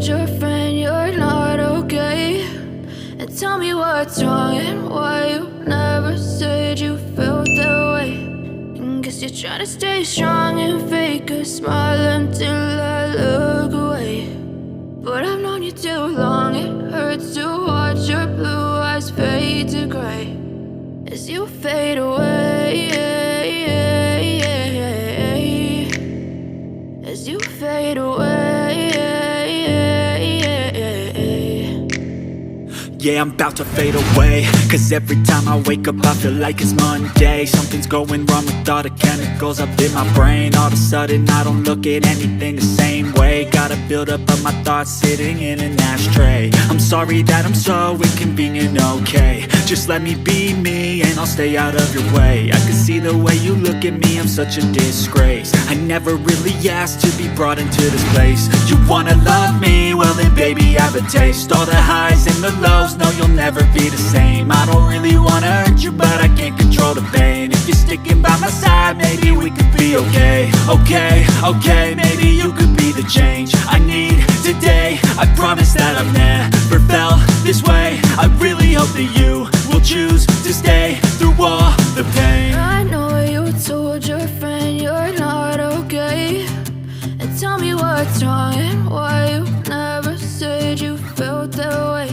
told your friend you're not okay? And tell me what's wrong and why you never said you felt that way. And guess you're trying to stay strong and fake a smile until I look away. But I've known you too long, it hurts to watch your blue eyes fade to gray as you fade away, as you fade away. Yeah, I'm about to fade away, cause every time I wake up I feel like it's Monday. Something's going wrong with all the chemicals up in my brain. All of a sudden I don't look at anything the same way. Got a buildup of my thoughts sitting in an ashtray. I'm sorry that I'm so inconvenient, okay? Just let me be me and I'll stay out of your way. I can see the way you look at me, I'm such a disgrace. I never really asked to be brought into this place. You wanna love me? Well then baby have a taste. All the highs and the lows, no you'll never be the same. I don't really wanna hurt you but I can't control the pain. If you're sticking by my side maybe we could be okay. Okay, maybe you could be the change I need today. I promise that I've never felt this way. I really hope that you will choose to stay through all the pain. I know you told your friend you're not okay. And tell me what's wrong and why you never said you felt that way.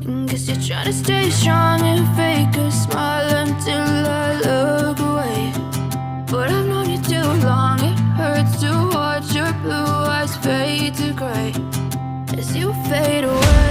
And guess you're trying to stay strong and fake a smile until I look away. But I've known you too long, it hurts to watch your blue eyes fade to gray as you fade away.